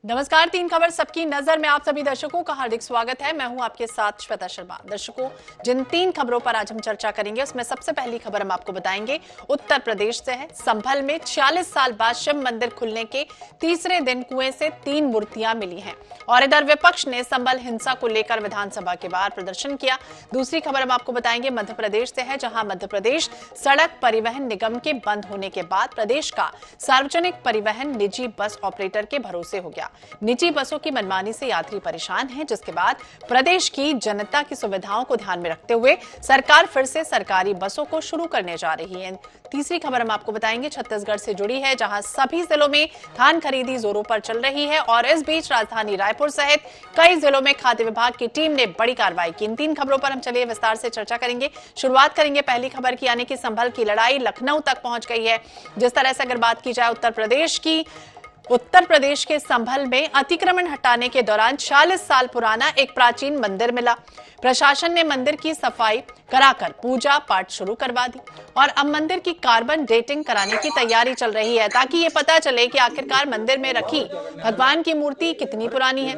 नमस्कार, तीन खबर सबकी नजर में आप सभी दर्शकों का हार्दिक स्वागत है। मैं हूं आपके साथ श्वेता शर्मा। दर्शकों, जिन तीन खबरों पर आज हम चर्चा करेंगे उसमें सबसे पहली खबर हम आपको बताएंगे उत्तर प्रदेश से है। संभल में 46 साल बाद शिव मंदिर खुलने के तीसरे दिन कुएं से 3 मूर्तियां मिली हैं और इधर विपक्ष ने संभल हिंसा को लेकर विधानसभा के बाहर प्रदर्शन किया। दूसरी खबर हम आपको बताएंगे मध्य प्रदेश से है, जहां मध्य प्रदेश सड़क परिवहन निगम के बंद होने के बाद प्रदेश का सार्वजनिक परिवहन निजी बस ऑपरेटर के भरोसे हो गया। निजी बसों की मनमानी से यात्री परेशान हैं, जिसके बाद प्रदेश की जनता की सुविधाओं को ध्यान में रखते हुए सरकार फिर से सरकारी बसों को शुरू करने जा रही है। तीसरी खबर हम आपको बताएंगे छत्तीसगढ़ से जुड़ी है, जहां सभी जिलों में धान खरीदी जोरों पर चल रही है और इस बीच राजधानी रायपुर सहित कई जिलों में खाद्य विभाग की टीम ने बड़ी कार्रवाई की। इन तीन खबरों पर हम चलिए विस्तार से चर्चा करेंगे। शुरुआत करेंगे पहली खबर की, यानी कि संभल की लड़ाई लखनऊ तक पहुंच गई है। जिस तरह से अगर बात की जाए उत्तर प्रदेश के संभल में अतिक्रमण हटाने के दौरान 40 साल पुराना एक प्राचीन मंदिर मिला। प्रशासन ने मंदिर की सफाई कराकर पूजा पाठ शुरू करवा दी और अब मंदिर की कार्बन डेटिंग कराने की तैयारी चल रही है, ताकि ये पता चले कि आखिरकार मंदिर में रखी भगवान की मूर्ति कितनी पुरानी है।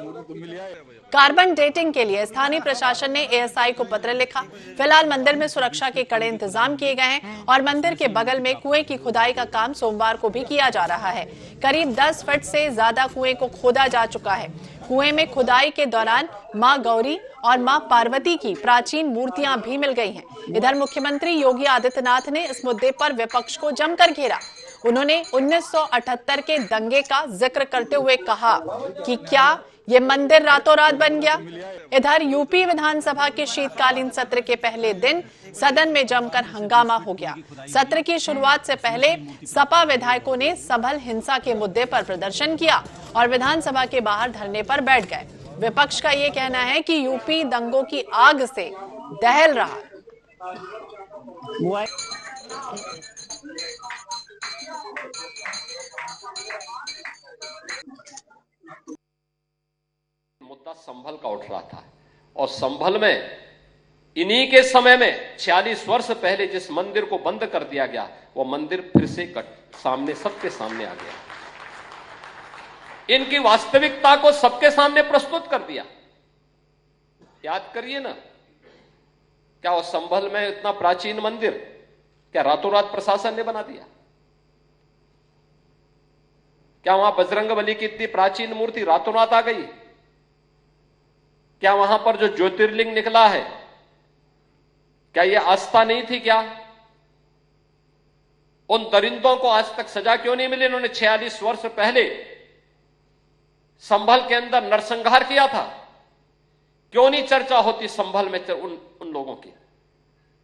कार्बन डेटिंग के लिए स्थानीय प्रशासन ने एएसआई को पत्र लिखा। फिलहाल मंदिर में सुरक्षा के कड़े इंतजाम किए गए हैं और मंदिर के बगल में कुएं की खुदाई का काम सोमवार को भी किया जा रहा है। करीब 10 फीट से ज्यादा कुएं को खोदा जा चुका है। कुएं में खुदाई के दौरान मां गौरी और मां पार्वती की प्राचीन मूर्तियां भी मिल गई हैं। इधर मुख्यमंत्री योगी आदित्यनाथ ने इस मुद्दे पर विपक्ष को जमकर घेरा। उन्होंने 1978 के दंगे का जिक्र करते हुए कहा कि क्या ये मंदिर रातों रात बन गया। इधर यूपी विधानसभा के शीतकालीन सत्र के पहले दिन सदन में जमकर हंगामा हो गया। सत्र की शुरुआत से पहले सपा विधायकों ने संभल हिंसा के मुद्दे पर प्रदर्शन किया और विधानसभा के बाहर धरने पर बैठ गए। विपक्ष का ये कहना है कि यूपी दंगों की आग से दहल रहा। मुद्दा संभल का उठ रहा था और संभल में इन्हीं के समय में 46 वर्ष पहले जिस मंदिर को बंद कर दिया गया, वो मंदिर फिर से सबके सामने आ गया। इनकी वास्तविकता को सबके सामने प्रस्तुत कर दिया। याद करिए ना, क्या वो संभल में इतना प्राचीन मंदिर क्या रातों रात प्रशासन ने बना दिया? क्या वहां बजरंगबली की इतनी प्राचीन मूर्ति रातों रात आ गई? क्या वहां पर जो ज्योतिर्लिंग निकला है, क्या यह आस्था नहीं थी? क्या उन दरिंदों को आज तक सजा क्यों नहीं मिली? इन्होंने 46 वर्ष पहले संभल के अंदर नरसंहार किया था। क्यों नहीं चर्चा होती संभल में उन लोगों की,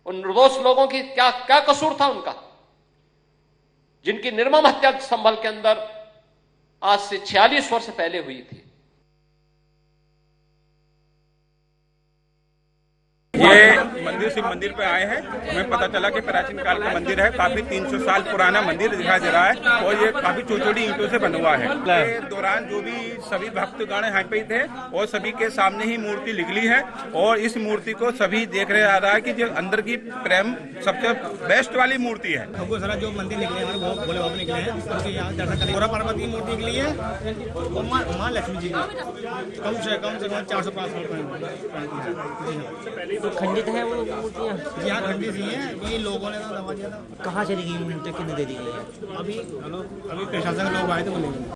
उन निर्दोष लोगों की? क्या क्या कसूर था उनका, जिनकी निर्मम हत्या संभल के अंदर आज से 46 वर्ष पहले हुई थी? ये मंदिर शिव मंदिर पे आए हैं। हमें पता चला कि प्राचीन काल का मंदिर है, काफी 300 साल पुराना मंदिर दिखाई दे रहा है और ये काफी छोटी ईंटों से बना हुआ है। के दौरान जो भी सभी भक्तगण यहाँ पे थे और सभी के सामने ही मूर्ति निकली है और इस मूर्ति को सभी देख रहे आ रहा है कि जो अंदर की प्रेम सबसे बेस्ट वाली मूर्ति है। सारा जो मंदिर निकले हैं वो भोले बाबा निकले हैं, उसके यहाँ दर्शन करें। गोरा पार्वती की मूर्ति निकली है और माँ लक्ष्मी जी की कम से कम 400-500 तो खंडित है वो मूर्तियाँ? जी हाँ, खंडित ही हैं। ये लोगों ने तो दबा दिया था। कहाँ चली गई मूर्तियाँ, कितने दे दी गई है? अभी प्रशासन के लोग आए थे, वो ले गए।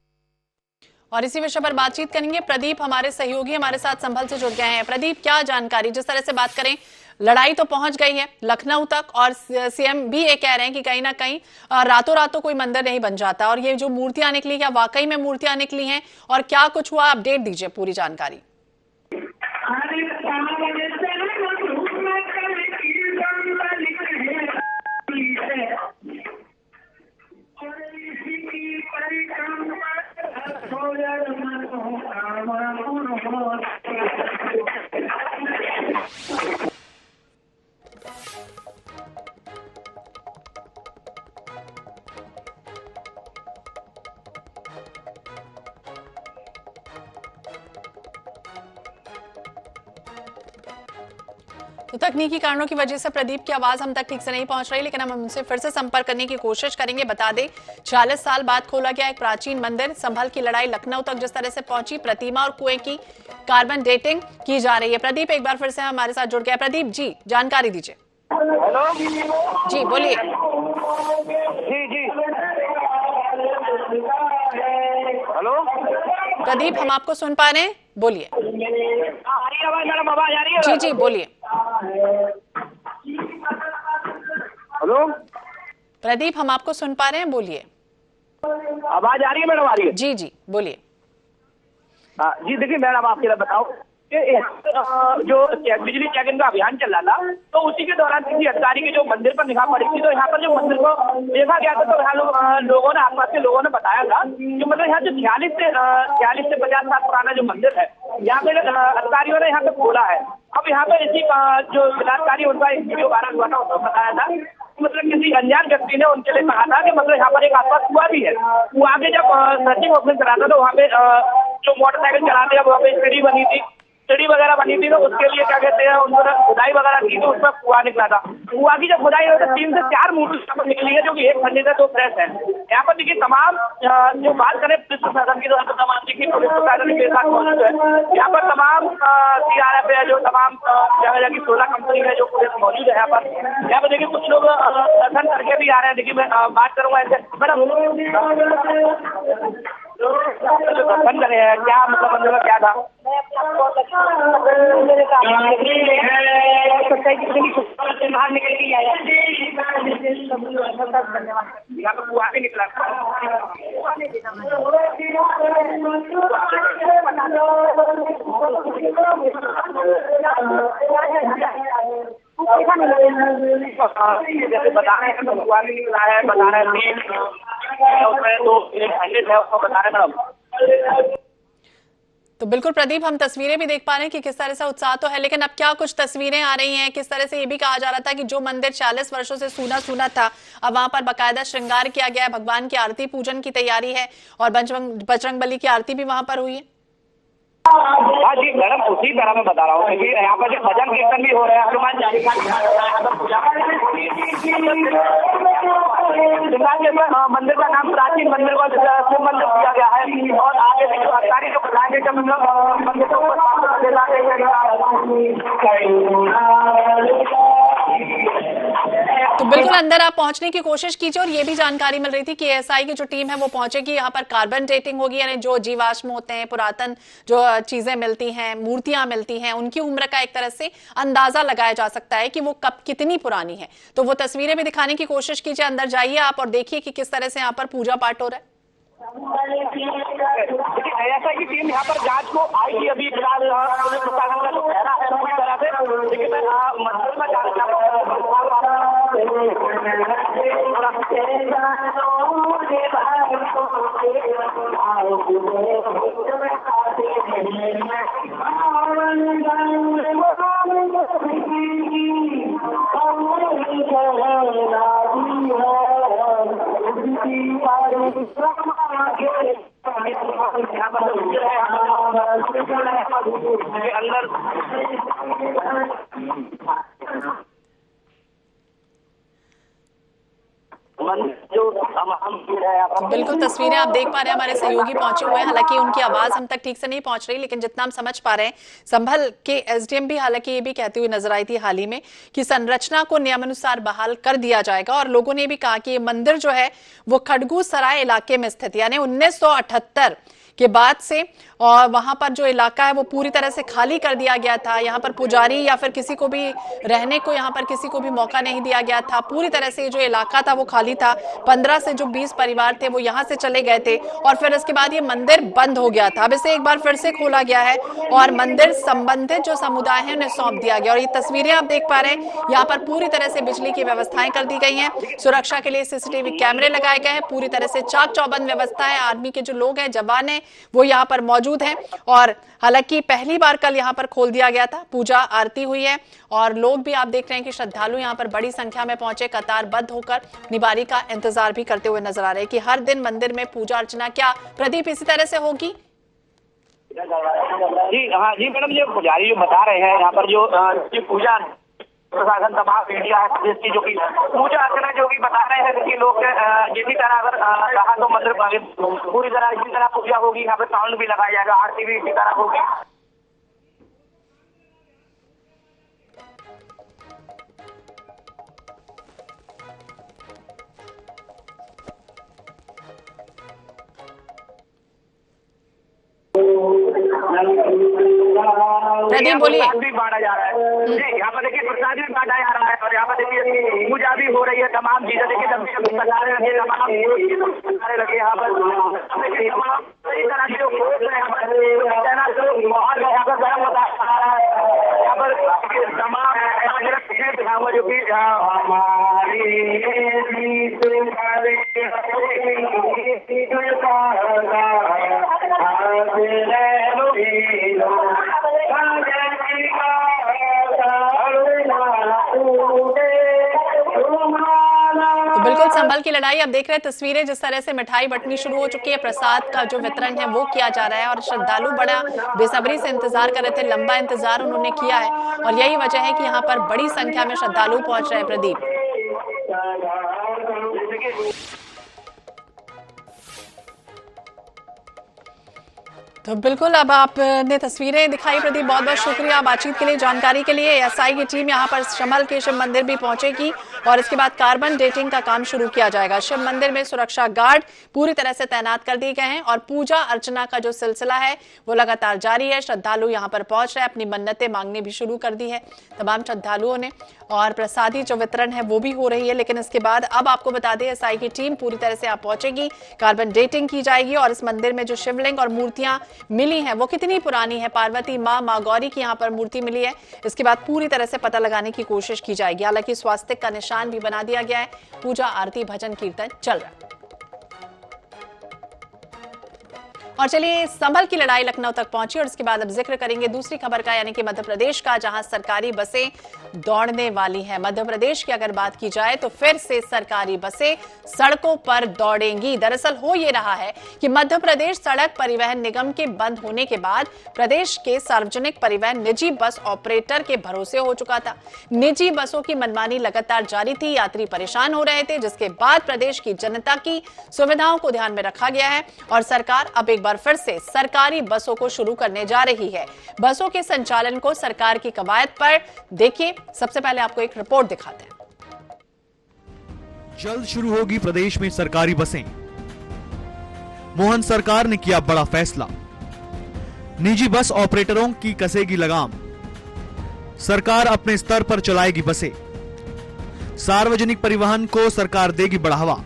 और इसी विषय पर बातचीत करेंगे। प्रदीप हमारे सहयोगी हमारे साथ संभल से जुड़ गए हैं। प्रदीप, क्या जानकारी? जिस तरह से बात करें, लड़ाई तो पहुंच गई है लखनऊ तक और सीएम भी ये कह रहे हैं कि कहीं ना कहीं रातों रातों कोई मंदिर नहीं बन जाता, और ये जो मूर्तियां निकली, क्या वाकई में मूर्तियां निकली हैं और क्या कुछ हुआ? अपडेट दीजिए, पूरी जानकारी। तो तकनीकी कारणों की वजह से प्रदीप की आवाज हम तक ठीक से नहीं पहुंच रही, लेकिन हम उनसे फिर से संपर्क करने की कोशिश करेंगे। बता दें 40 साल बाद खोला गया एक प्राचीन मंदिर, संभल की लड़ाई लखनऊ तक जिस तरह से पहुंची, प्रतिमा और कुएं की कार्बन डेटिंग की जा रही है। प्रदीप एक बार फिर से हमारे साथ जुड़ गया। प्रदीप जी, जानकारी दीजिए। हेलो जी बोलिए। जी हेलो प्रदीप हम आपको सुन पा रहे हैं, बोलिए। आ रही है आवाज मैडम? आवाज आ रही है? जी जी बोलिए। हेलो प्रदीप हम आपको सुन पा रहे हैं, बोलिए। आवाज आ रही है मैडम? आ रही है? जी जी बोलिए। जी देखिए मैडम, आपके लिए बताओ कि जो बिजली चेकिंग का अभियान चल रहा था, तो उसी के दौरान किसी अधिकारी की जो मंदिर पर निगाह पड़ी थी, तो यहाँ पर जो मंदिर को देखा गया था, तो यहाँ लोगों ने, आसपास के लोगों ने बताया था कि मतलब यहाँ जो 46 से 50 साल पुराना जो मंदिर है, यहाँ पे अधिकारियों ने यहाँ पे खोला है। अब यहाँ पे इसी जो जिलाधिकारी उनका एक वीडियो वायरल हुआ था, उसको बताया था मतलब किसी अनजान व्यक्ति ने उनके लिए कहा था कि मतलब यहाँ पर एक आसपास कुआं भी है। वो आगे जब सर्चिंग ऑपरेशन करा था, तो वहाँ पे जो मोटरसाइकिल चलाते हैं वहाँ पे सीढ़ी वगैरह बनी थी, तो उसके लिए क्या कहते हैं, उन्होंने खुदाई वगैरह की, तो उसमें कुआं निकला था। कुआं की जब खुदाई हुई तो 3 से 4 मूर्ति यहाँ पर निकली है, जो कि एक खंडित है, 2 फ्रेश है। यहाँ पर देखिए तमाम जो बात करें पुलिस प्रशासन की, तो तमाम देखिए पुलिस प्रशासन के साथ मौजूद है। यहाँ पर तमाम CRF है, जो तमाम जगह की 16 कंपनी है, जो पुलिस मौजूद है यहाँ पर। यहाँ पर देखिए कुछ लोग दर्शन करके भी आ रहे हैं। देखिए मैं बात करूँगा ऐसे मैडम, दर्शन करे हैं क्या, मतलब मंदिर में क्या था? बाहर निकल के आया, यहाँ पे कुआं भी निकला। जैसे बता रहे हैं तो कुआं भी निकला है, बता रहे हैं उसमें 2 खंडित है, उसको बता रहे हैं मैडम। तो बिल्कुल प्रदीप, हम तस्वीरें भी देख पा रहे हैं कि किस तरह से उत्साह तो है, लेकिन अब क्या कुछ तस्वीरें आ रही हैं, किस तरह से ये भी कहा जा रहा था कि जो मंदिर 40 वर्षों से सूना सूना था, अब वहां पर बकायदा श्रृंगार किया गया है, भगवान की आरती पूजन की तैयारी है और बजरंग बली की आरती भी वहां पर हुई है। हाँ जी मैडम, उसी तरह मैं बता रहा हूँ कि यहाँ पर जो भजन कीर्तन भी हो रहे हैं, हनुमान चालीसा मंदिर का नाम प्राचीन मंदिर को शिव मंदिर दिया गया है। और आगे जो अधिकारी जो बताएंगे जब मंदिर को तो बिल्कुल अंदर आप पहुंचने की कोशिश कीजिए। और ये भी जानकारी मिल रही थी कि ASI की जो टीम है वो पहुंचेगी, यहाँ पर कार्बन डेटिंग होगी, यानी जो जीवाश्म होते हैं, पुरातन जो चीजें मिलती हैं, मूर्तियां मिलती हैं, उनकी उम्र का एक तरह से अंदाजा लगाया जा सकता है कि वो कब कितनी पुरानी है। तो वो तस्वीरें भी दिखाने की कोशिश कीजिए। अंदर जाइए आप और देखिए कि किस तरह से यहाँ पर पूजा पाठ हो रहा है। ASI की टीम यहाँ पर जांच को आएगी। अभी फिलहाल पुलिस प्रशासन का जो कहना है पूरी तरह से, लेकिन मंदिर में बिल्कुल तस्वीरें आप देख पा रहे हैं, हमारे सहयोगी पहुंचे हुए हैं। हालांकि उनकी आवाज हम तक ठीक से नहीं पहुंच रही, लेकिन जितना हम समझ पा रहे हैं, संभल के SDM भी हालांकि ये भी कहती हुई नजर आई थी हाल ही में कि संरचना को नियमानुसार बहाल कर दिया जाएगा। और लोगों ने भी कहा कि ये मंदिर जो है वो खड़गू सराय इलाके में स्थित, यानी 1978 के बाद से, और वहां पर जो इलाका है वो पूरी तरह से खाली कर दिया गया था। यहाँ पर पुजारी या फिर किसी को भी रहने को, यहाँ पर किसी को भी मौका नहीं दिया गया था। पूरी तरह से जो इलाका था वो खाली था। 15 से जो 20 परिवार थे वो यहाँ से चले गए थे और फिर इसके बाद ये मंदिर बंद हो गया था। अब इसे एक बार फिर से खोला गया है और मंदिर संबंधित जो समुदाय है उन्हें सौंप दिया गया। और ये तस्वीरें आप देख पा रहे हैं, यहाँ पर पूरी तरह से बिजली की व्यवस्थाएं कर दी गई हैं, सुरक्षा के लिए CCTV कैमरे लगाए गए हैं, पूरी तरह से चाक चौबंद व्यवस्था है। आर्मी के जो लोग हैं, जवान है, वो यहाँ पर मौजूद हैं। और हालांकि पहली बार कल यहाँ पर खोल दिया गया था, पूजा आरती हुई है और लोग भी आप देख रहे हैं कि श्रद्धालु यहाँ पर बड़ी संख्या में पहुंचे, कतारबद्ध होकर निबारी का इंतजार भी करते हुए नजर आ रहे हैं कि हर दिन मंदिर में पूजा अर्चना क्या प्रदीप इसी तरह से होगी। जी हाँ जी मैडम, ये पुजारी जो बता रहे हैं यहाँ पर जो पूजा प्रशासन तमाम मीडिया है प्रदेश की जो कि पूजा अर्चना जो कि बता रहे हैं कि लोग जिसी तरह अगर कहा तो मंदिर पूरी तरह इसी तरह पूजा होगी, यहाँ पे साउंड भी लगाया जाएगा, आरती भी इसी तरह होगी। प्रदीप बोलिए। भी बांटा जा रहा है, यहाँ पर देखिए प्रसाद भी बांटा जा रहा है और यहाँ पर देखिए पूजा भी हो रही है, तमाम चीजें देखिए तमाम लगे यहाँ पर यहाँ पर गर्म होता है, यहाँ पर तमाम जो कि तो बिल्कुल संभल की लड़ाई आप देख रहे हैं तस्वीरें, जिस तरह से मिठाई बंटनी शुरू हो चुकी है, प्रसाद का जो वितरण है वो किया जा रहा है और श्रद्धालु बड़ा बेसब्री से इंतजार कर रहे थे, लंबा इंतजार उन्होंने किया है और यही वजह है कि यहाँ पर बड़ी संख्या में श्रद्धालु पहुंच रहे हैं। प्रदीप, तो बिल्कुल अब आपने तस्वीरें दिखाई प्रदीप, बहुत बहुत शुक्रिया बातचीत के लिए, जानकारी के लिए। एसआई की टीम यहाँ पर संभल के शिव मंदिर भी पहुंचेगी और इसके बाद कार्बन डेटिंग का काम शुरू किया जाएगा। शिव मंदिर में सुरक्षा गार्ड पूरी तरह से तैनात कर दिए गए हैं और पूजा अर्चना का जो सिलसिला है वो लगातार जारी है। श्रद्धालु यहाँ पर पहुंच रहे हैं, अपनी मन्नतें मांगनी भी शुरू कर दी है तमाम श्रद्धालुओं ने और प्रसादी जो वितरण है वो भी हो रही है। लेकिन इसके बाद अब आपको बता दें एसआई की टीम पूरी तरह से यहाँ पहुंचेगी, कार्बन डेटिंग की जाएगी और इस मंदिर में जो शिवलिंग और मूर्तियां मिली हैं वो कितनी पुरानी है, पार्वती माँ गौरी की यहाँ पर मूर्ति मिली है, इसके बाद पूरी तरह से पता लगाने की कोशिश की जाएगी। हालांकि स्वास्तिक का निशान भी बना दिया गया है, पूजा आरती भजन कीर्तन चल रहा है। और चलिए संभल की लड़ाई लखनऊ तक पहुंची और इसके बाद अब जिक्र करेंगे दूसरी खबर का, यानी कि मध्य प्रदेश का, जहां सरकारी बसें दौड़ने वाली हैं। मध्य प्रदेश की अगर बात की जाए तो फिर से सरकारी बसें सड़कों पर दौड़ेंगी। दरअसल हो ये रहा है कि मध्य प्रदेश सड़क परिवहन निगम के बंद होने के बाद प्रदेश के सार्वजनिक परिवहन निजी बस ऑपरेटर के भरोसे हो चुका था। निजी बसों की मनमानी लगातार जारी थी, यात्री परेशान हो रहे थे, जिसके बाद प्रदेश की जनता की सुविधाओं को ध्यान में रखा गया है और सरकार अब एक बार फिर से सरकारी बसों को शुरू करने जा रही है। बसों के संचालन को सरकार की कवायद पर देखिए, सबसे पहले आपको एक रिपोर्ट दिखाते हैं। जल्द शुरू होगी प्रदेश में सरकारी बसें। मोहन सरकार ने किया बड़ा फैसला, निजी बस ऑपरेटरों की कसेगी लगाम। सरकार अपने स्तर पर चलाएगी बसें, सार्वजनिक परिवहन को सरकार देगी बढ़ावा।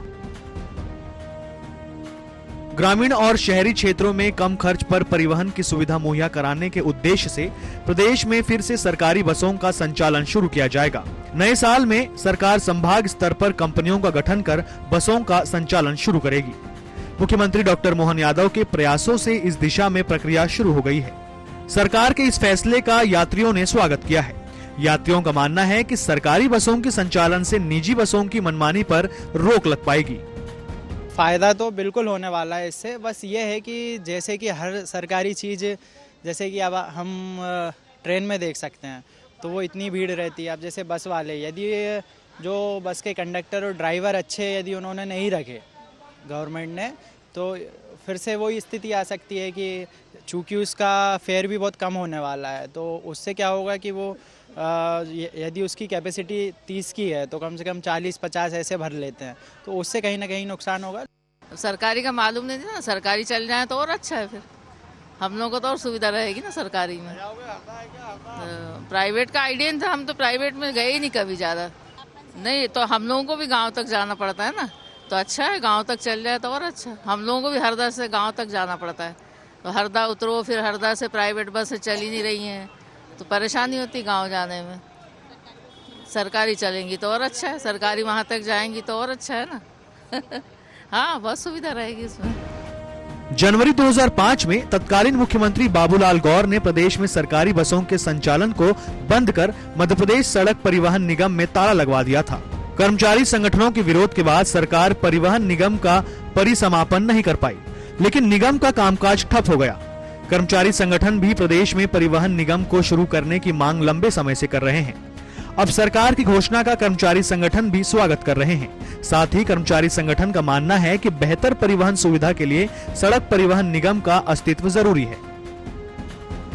ग्रामीण और शहरी क्षेत्रों में कम खर्च पर परिवहन की सुविधा मुहैया कराने के उद्देश्य से प्रदेश में फिर से सरकारी बसों का संचालन शुरू किया जाएगा। नए साल में सरकार संभाग स्तर पर कंपनियों का गठन कर बसों का संचालन शुरू करेगी। मुख्यमंत्री डॉक्टर मोहन यादव के प्रयासों से इस दिशा में प्रक्रिया शुरू हो गई है। सरकार के इस फैसले का यात्रियों ने स्वागत किया है। यात्रियों का मानना है कि सरकारी बसों के संचालन से निजी बसों की मनमानी पर रोक लग पाएगी। फ़ायदा तो बिल्कुल होने वाला है इससे, बस ये है कि जैसे कि हर सरकारी चीज़, जैसे कि अब हम ट्रेन में देख सकते हैं तो वो इतनी भीड़ रहती है। अब जैसे बस वाले, यदि जो बस के कंडक्टर और ड्राइवर अच्छे यदि उन्होंने नहीं रखे गवर्नमेंट ने, तो फिर से वही स्थिति आ सकती है कि चूँकि उसका फेयर भी बहुत कम होने वाला है, तो उससे क्या होगा कि वो यदि उसकी कैपेसिटी 30 की है तो कम से कम 40-50 ऐसे भर लेते हैं, तो उससे कहीं ना कहीं नुकसान होगा। सरकारी का मालूम नहीं था ना, सरकारी चल जाए तो और अच्छा है, फिर हम लोगों को तो और सुविधा रहेगी ना सरकारी में। प्राइवेट का आइडिया नहीं था, हम तो प्राइवेट में गए ही नहीं कभी ज़्यादा। नहीं तो हम लोगों को भी गांव तक जाना पड़ता है ना, तो अच्छा है गांव तक चल जाए तो और अच्छा। हम लोगों को भी हरदा से गांव तक जाना पड़ता है, तो हरदा उतरो, फिर हरदा से प्राइवेट बसें चल ही नहीं रही हैं तो परेशानी होती गांव जाने में। सरकारी चलेंगी तो और अच्छा है, सरकारी वहां तक जाएंगी तो और अच्छा है ना। हाँ, बहुत सुविधा रहेगी इसमें। जनवरी 2005 में तत्कालीन मुख्यमंत्री बाबूलाल गौर ने प्रदेश में सरकारी बसों के संचालन को बंद कर मध्य प्रदेश सड़क परिवहन निगम में ताला लगवा दिया था। कर्मचारी संगठनों के विरोध के बाद सरकार परिवहन निगम का परिसमापन नहीं कर पाई, लेकिन निगम का कामकाज ठप हो गया। कर्मचारी संगठन भी प्रदेश में परिवहन निगम को शुरू करने की मांग लंबे समय से कर रहे हैं। अब सरकार की घोषणा का कर्मचारी संगठन भी स्वागत कर रहे हैं। साथ ही कर्मचारी संगठन का मानना है कि बेहतर परिवहन सुविधा के लिए सड़क परिवहन निगम का अस्तित्व जरूरी है।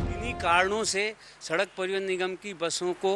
इन्हीं कारणों से सड़क परिवहन निगम की बसों को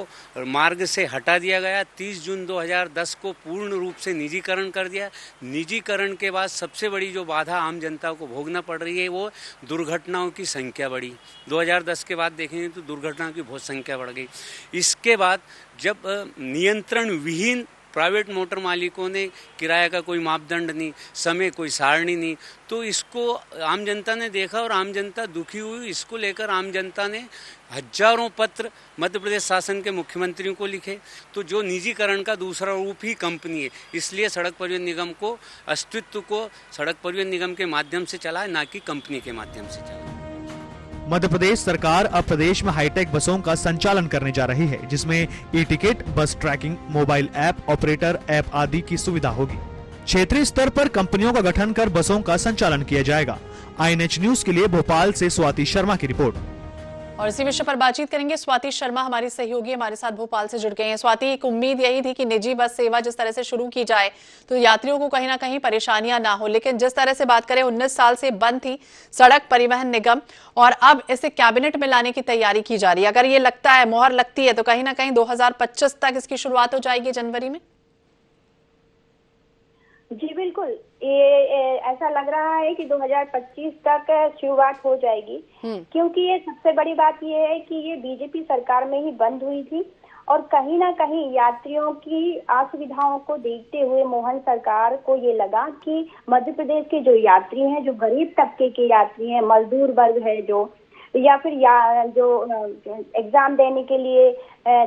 मार्ग से हटा दिया गया। 30 जून 2010 को पूर्ण रूप से निजीकरण कर दिया। निजीकरण के बाद सबसे बड़ी जो बाधा आम जनता को भोगना पड़ रही है वो दुर्घटनाओं की संख्या बढ़ी। 2010 के बाद देखेंगे तो दुर्घटनाओं की बहुत संख्या बढ़ गई। इसके बाद जब नियंत्रण विहीन प्राइवेट मोटर मालिकों ने किराया का कोई मापदंड नहीं, समय कोई सारणी नहीं, तो इसको आम जनता ने देखा और आम जनता दुखी हुई। इसको लेकर आम जनता ने हजारों पत्र मध्य प्रदेश शासन के मुख्यमंत्रियों को लिखे। तो जो निजीकरण का दूसरा रूप ही कंपनी है, इसलिए सड़क परिवहन निगम को अस्तित्व को सड़क परिवहन निगम के माध्यम से चला है, ना कि कंपनी के माध्यम से चला। मध्य प्रदेश सरकार अब प्रदेश में हाईटेक बसों का संचालन करने जा रही है, जिसमें e ticket, bus tracking, mobile app, operator app आदि की सुविधा होगी। क्षेत्रीय स्तर पर कंपनियों का गठन कर बसों का संचालन किया जाएगा। INH न्यूज के लिए भोपाल से स्वाति शर्मा की रिपोर्ट। और इसी विषय पर बातचीत करेंगे। स्वाति शर्मा हमारी सहयोगी हमारे साथ भोपाल से जुड़ गए हैं। स्वाति, एक उम्मीद यही थी कि निजी बस सेवा जिस तरह से शुरू की जाए तो यात्रियों को कहीं ना कहीं परेशानियां ना हो, लेकिन जिस तरह से बात करें 19 साल से बंद थी सड़क परिवहन निगम और अब इसे कैबिनेट में लाने की तैयारी की जा रही है। अगर ये लगता है, मोहर लगती है, तो कहीं ना कहीं 2025 तक इसकी शुरुआत हो जाएगी, जनवरी में। जी बिल्कुल, ये ऐसा लग रहा है कि 2025 तक शुरुआत हो जाएगी, क्योंकि ये सबसे बड़ी बात ये है कि ये बीजेपी सरकार में ही बंद हुई थी और कहीं ना कहीं यात्रियों की असुविधाओं को देखते हुए मोहन सरकार को ये लगा कि मध्य प्रदेश के जो यात्री हैं, जो गरीब तबके के यात्री हैं, मजदूर वर्ग है जो, या फिर जो एग्जाम देने के लिए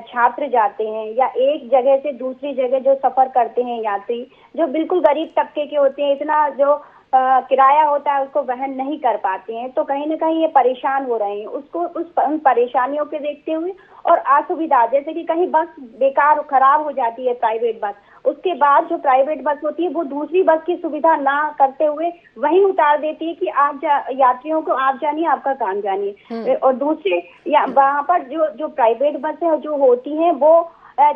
छात्र जाते हैं या एक जगह से दूसरी जगह जो सफर करते हैं यात्री, जो बिल्कुल गरीब तबके के होते हैं, इतना जो किराया होता है उसको वहन नहीं कर पाते हैं, तो कहीं ना कहीं ये परेशान हो रहे हैं। उन परेशानियों के देखते हुए और असुविधा, जैसे कि कहीं बस बेकार खराब हो जाती है प्राइवेट बस, उसके बाद जो प्राइवेट बस होती है वो दूसरी बस की सुविधा ना करते हुए वहीं उतार देती है कि आप यात्रियों को आप जानिए, आपका काम जानिए। और दूसरे वहाँ पर जो प्राइवेट बसें जो होती हैं वो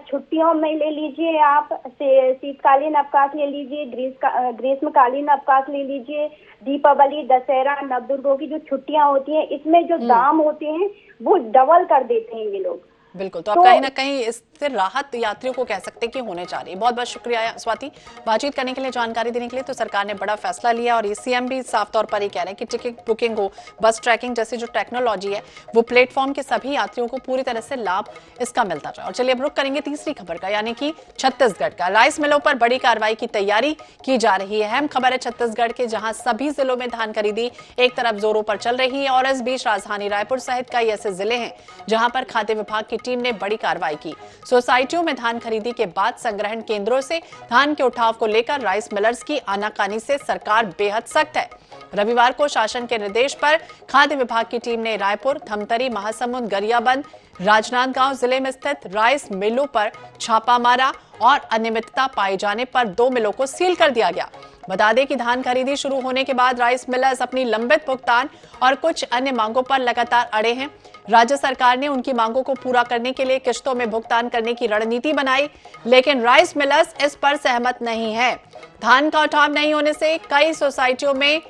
छुट्टियों में ले लीजिए, आप शीतकालीन अवकाश ले लीजिए, ग्रीष्मकालीन अवकाश ले लीजिए, दीपावली, दशहरा, नवदुर्गों की जो छुट्टियां होती हैं, इसमें जो दाम होते हैं वो डबल कर देते हैं ये लोग। बिल्कुल, तो अब कहीं ना कहीं इससे राहत यात्रियों को कह सकते हैं कि होने जा रही है। बहुत बहुत शुक्रिया स्वाति बातचीत करने के लिए, जानकारी देने के लिए। तो सरकार ने बड़ा फैसला लिया और सीएम भी साफ तौर पर ये कह रहे हैं कि टिकट बुकिंग हो, बस ट्रैकिंग जैसी जो टेक्नोलॉजी है वो प्लेटफॉर्म के सभी यात्रियों को पूरी तरह से लाभ इसका मिलता जाए। और चलिए अब रुक करेंगे तीसरी खबर का, यानी कि छत्तीसगढ़ का। राइस मिलों पर बड़ी कार्रवाई की तैयारी की जा रही है। अहम खबर है छत्तीसगढ़ के, जहां सभी जिलों में धान खरीदी एक तरफ जोरों पर चल रही है और इस बीच राजधानी रायपुर सहित कई ऐसे जिले हैं जहां पर खाद्य विभाग की टीम ने बड़ी कार्रवाई की। सोसाइटियों में धान खरीदी के बाद संग्रहण केंद्रों से धान के उठाव को लेकर राइस मिलर्स की आनाकानी से सरकार बेहद सख्त है। रविवार को शासन के निर्देश पर खाद्य विभाग की टीम ने रायपुर, धमतरी, महासमुंद, गरियाबंद, राजनांदगांव जिले में स्थित राइस मिलों पर छापा मारा और अनियमितता पाए जाने पर 2 मिलों को सील कर दिया गया। बता दें कि धान खरीदी शुरू होने के बाद राइस मिलर्स अपनी लंबित भुगतान और कुछ अन्य मांगों पर लगातार अड़े हैं। राज्य सरकार ने उनकी मांगों को पूरा करने के लिए किश्तों में भुगतान करने की रणनीति बनाई, लेकिन राइस मिलर्स इस पर सहमत नहीं है। धान का उठाव नहीं होने से कई सोसाइटियों में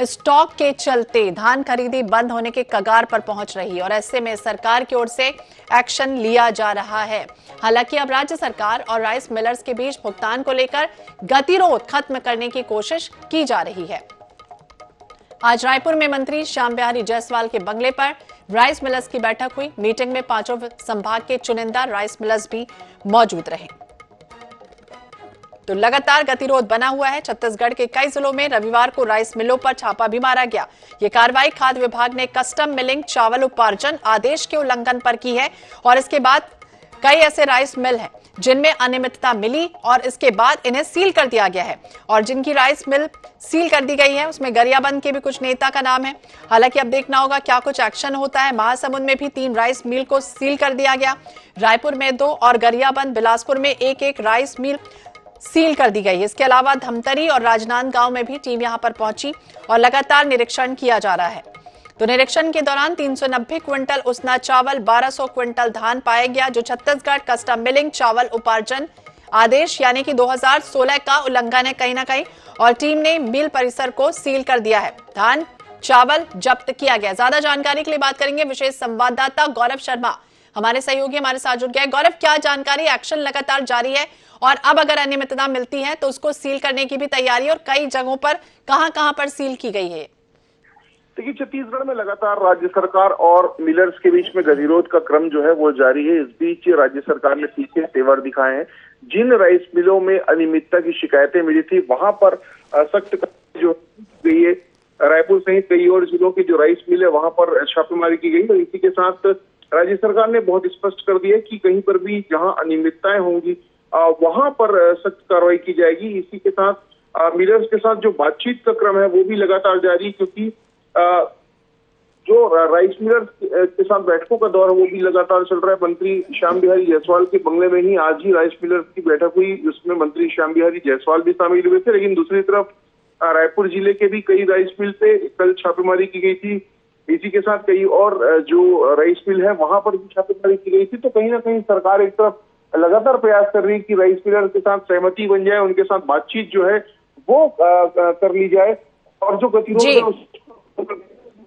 स्टॉक के चलते धान खरीदी बंद होने के कगार पर पहुंच रही है और ऐसे में सरकार की ओर से एक्शन लिया जा रहा है। हालांकि अब राज्य सरकार और राइस मिलर्स के बीच भुगतान को लेकर गतिरोध खत्म करने की कोशिश की जा रही है। आज रायपुर में मंत्री श्याम बिहारी जायसवाल के बंगले पर राइस मिलर्स की बैठक हुई। मीटिंग में 5 संभाग के चुनिंदा राइस मिलर्स भी मौजूद रहे। तो लगातार गतिरोध बना हुआ है। छत्तीसगढ़ के कई जिलों में रविवार को राइस मिलों पर छापा भी मारा गया। ये कार्रवाई खाद्य विभाग ने कस्टम मिलिंग चावल उपार्जन आदेश के उल्लंघन पर की है और इसके बाद कई ऐसे राइस मिल हैं जिनमें अनियमितता मिली और इसके बाद इन्हें सील कर दिया गया है। और जिनकी राइस मिल सील कर दी गई है उसमें गरियाबंद के भी कुछ नेता का नाम है। हालांकि अब देखना होगा क्या कुछ एक्शन होता है। महासमुंद में भी 3 राइस मिल को सील कर दिया गया। रायपुर में 2 और गरियाबंद, बिलासपुर में 1-1 राइस मिल सील कर दी गई। इसके अलावा धमतरी और राजनांदगांव में भी टीम यहां पर पहुंची और लगातार निरीक्षण किया जा रहा है। तो निरीक्षण के दौरान 390 क्विंटल उसना चावल, 1200 क्विंटल धान पाया गया, जो छत्तीसगढ़ कस्टम मिलिंग चावल उपार्जन आदेश यानी कि 2016 का उल्लंघन है कहीं ना कहीं, और टीम ने मिल परिसर को सील कर दिया है। धान चावल जब्त किया गया। ज्यादा जानकारी के लिए बात करेंगे विशेष संवाददाता गौरव शर्मा, हमारे सहयोगी हमारे साथ जुड़ गए। गौरव, क्या जानकारी? एक्शन लगातार जारी है और अब अगर अनियमितता मिलती है तो उसको सील करने की भी तैयारी, और कई जगहों पर कहां पर सील की गई है? देखिए, छत्तीसगढ़ में लगातार राज्य सरकार और मिलर्स के बीच में गतिरोध का क्रम जो है वो जारी है। इस बीच राज्य सरकार ने तीखे तेवर दिखाए हैं। जिन राइस मिलों में अनियमितता की शिकायतें मिली थी वहां पर सख्त जो गई है। रायपुर सहित कई और जिलों की जो राइस मिल है वहां पर छापेमारी की गई, और इसी के साथ राज्य सरकार ने बहुत स्पष्ट कर दिया कि कहीं पर भी जहां अनियमितताएं होंगी वहां पर सख्त कार्रवाई की जाएगी। इसी के साथ मिलर्स के साथ जो बातचीत का क्रम है वो भी लगातार जारी, क्योंकि जो राइस मिलर्स के साथ बैठकों का दौर है वो भी लगातार चल रहा है। मंत्री श्याम बिहारी जायसवाल के बंगले में ही आज ही राइस मिलर्स की बैठक हुई, उसमें मंत्री श्याम बिहारी जायसवाल भी शामिल हुए थे। लेकिन दूसरी तरफ रायपुर जिले के भी कई राइस मिल पे कल छापेमारी की गई थी। इसी के साथ कई और जो राइस मिल है वहां पर भी छापेमारी की गई थी। तो कहीं ना कहीं सरकार एक तरफ लगातार प्रयास कर रही है कि राइस मिलर के साथ सहमति बन जाए, उनके साथ बातचीत जो है वो कर ली जाए, और जो गतिरोध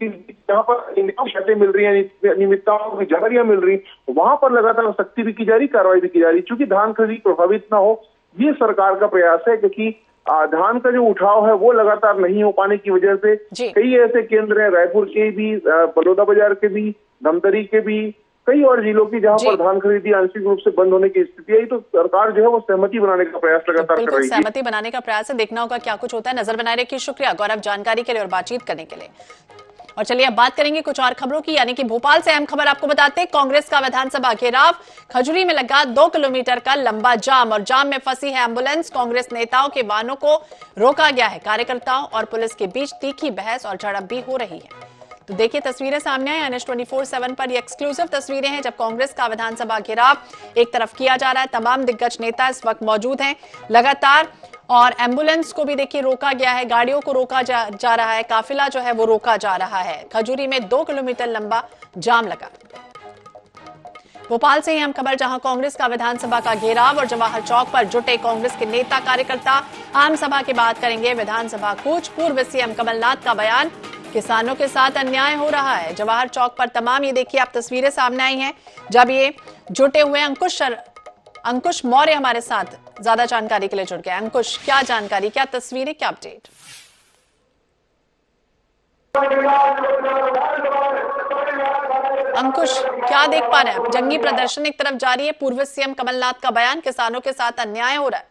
जहाँ पर शिकायतें मिल रही है, अनियमितताओं की जानकारियां मिल रही, वहां पर लगातार सख्ती भी की जा रही, कार्रवाई भी की जा रही। चूंकि धान खरीद प्रभावित ना हो, ये सरकार का प्रयास है, क्योंकि धान का जो उठाव है वो लगातार नहीं हो पाने की वजह से कई ऐसे केंद्र हैं, रायपुर के भी, बलौदा बाजार के भी, धमतरी के भी, कई और जिलों की जहां पर धान खरीदी आंशिक रूप से बंद होने की स्थिति आई। तो सरकार जो है वो सहमति बनाने का प्रयास लगातार कर रही है। सहमति बनाने का प्रयास है, देखना होगा क्या कुछ होता है। नजर बनाए रखिए। शुक्रिया गौरव जानकारी के लिए और बातचीत करने के लिए। और चलिए अब बात करेंगे कुछ और खबरों की, यानी कि भोपाल से अहम खबर आपको बताते हैं। कांग्रेस का विधानसभा घेराव, खजूरी में लगा 2 किलोमीटर का लंबा जाम, और जाम में फंसी है एम्बुलेंस। कांग्रेस नेताओं के वाहनों को रोका गया है। कार्यकर्ताओं और पुलिस के बीच तीखी बहस और झड़प भी हो रही है। तो देखिए तस्वीरें सामने आई NH 24/7 पर। ये एक्सक्लूसिव तस्वीरें हैं जब कांग्रेस का विधानसभा घेराव एक तरफ किया जा रहा है। तमाम दिग्गज नेता इस वक्त मौजूद हैं लगातार, और एम्बुलेंस को भी देखिए रोका गया है, गाड़ियों को रोका जा रहा है, काफिला जो है वो रोका जा रहा है। खजूरी में 2 किलोमीटर लंबा जाम लगा। भोपाल से ही हम खबर, जहां कांग्रेस का विधानसभा का घेराव और जवाहर चौक पर जुटे कांग्रेस के नेता कार्यकर्ता। आम सभा की बात करेंगे, विधानसभा कूच, पूर्व सीएम कमलनाथ का बयान, किसानों के साथ अन्याय हो रहा है। जवाहर चौक पर तमाम, ये देखिए आप तस्वीरें सामने आई हैं जब ये जुटे हुए अंकुश मौर्य हमारे साथ ज्यादा जानकारी के लिए जुड़ गए। अंकुश, क्या जानकारी, क्या तस्वीरें, क्या अपडेट? अंकुश, क्या देख पा रहे हैं आप? जंगी प्रदर्शन एक तरफ जारी है, पूर्व सीएम कमलनाथ का बयान, किसानों के साथ अन्याय हो रहा है।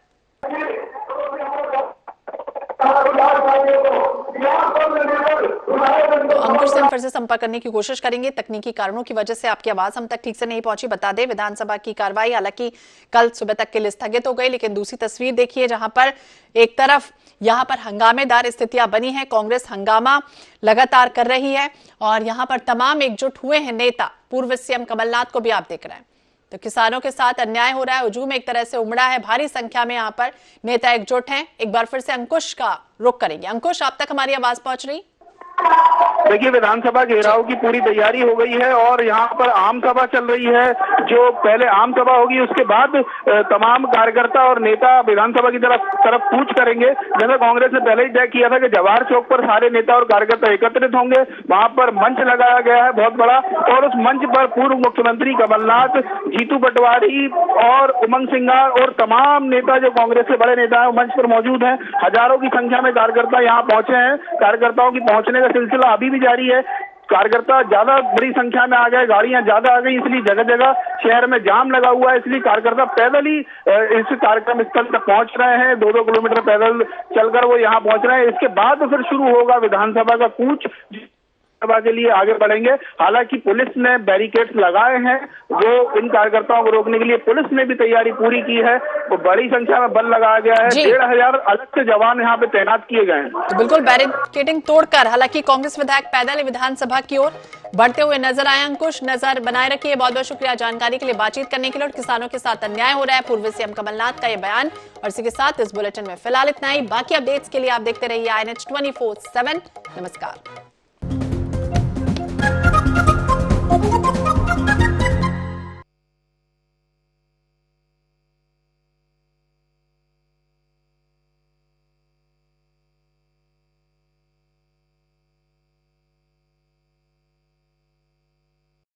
तो अंकुश से हम फिर से संपर्क करने की कोशिश करेंगे। तकनीकी कारणों की वजह से आपकी आवाज हम तक ठीक से नहीं पहुंची। बता दें, विधानसभा की कार्रवाई हालांकि कल सुबह तक के लिए स्थगित हो गई, लेकिन दूसरी तस्वीर देखिए जहां पर एक तरफ यहां पर हंगामेदार स्थितियां बनी है, कांग्रेस हंगामा लगातार कर रही है, और यहां पर तमाम एकजुट हुए हैं नेता। पूर्व सीएम कमलनाथ को भी आप देख रहे हैं। तो किसानों के साथ अन्याय हो रहा है, हुजूम एक तरह से उमड़ा है, भारी संख्या में यहाँ पर नेता एकजुट हैं। एक बार फिर से अंकुश का रुख करेंगे। अंकुश, आप तक हमारी आवाज पहुंच रही? देखिए, विधानसभा घेराव की पूरी तैयारी हो गई है, और यहाँ पर आम सभा चल रही है। जो पहले आम सभा होगी उसके बाद तमाम कार्यकर्ता और नेता विधानसभा की तरफ कूच करेंगे। जैसे कांग्रेस ने पहले ही तय किया था कि जवाहर चौक पर सारे नेता और कार्यकर्ता एकत्रित होंगे। वहां पर मंच लगाया गया है बहुत बड़ा, और उस मंच पर पूर्व मुख्यमंत्री कमलनाथ, जीतू पटवारी और उमंग सिंगार और तमाम नेता जो कांग्रेस के बड़े नेता है मंच पर मौजूद हैं। हजारों की संख्या में कार्यकर्ता यहाँ पहुंचे हैं। कार्यकर्ताओं की पहुंचने का सिलसिला अभी भी जारी है। कार्यकर्ता ज्यादा बड़ी संख्या में आ गए, गाड़ियां ज्यादा आ गई, इसलिए जगह जगह शहर में जाम लगा हुआ है। इसलिए कार्यकर्ता पैदल ही इस कार्यक्रम स्थल तक पहुंच रहे हैं। 2-2 किलोमीटर पैदल चलकर वो यहाँ पहुंच रहे हैं। इसके बाद फिर शुरू होगा विधानसभा का कूच, सभा के लिए आगे बढ़ेंगे। हालांकि पुलिस ने बैरिकेड्स लगाए हैं जो इन कार्यकर्ताओं को रोकने के लिए पुलिस ने भी तैयारी पूरी की है। तो बड़ी संख्या में बल लगाया गया है। 1500 अलग से जवान यहाँ पे तैनात किए गए हैं। तो बिल्कुल बैरिकेडिंग तोड़कर हालांकि कांग्रेस विधायक पैदल विधानसभा की ओर बढ़ते हुए नजर आए। अंकुश, नजर बनाए रखिए। बहुत बहुत शुक्रिया जानकारी के लिए, बातचीत करने के लिए। और किसानों के साथ अन्याय हो रहा है, पूर्व सीएम कमलनाथ का ये बयान। और इसी के साथ इस बुलेटिन में फिलहाल इतना ही। बाकी अपडेट्स के लिए आप देखते रहिए NH 24/7। नमस्कार।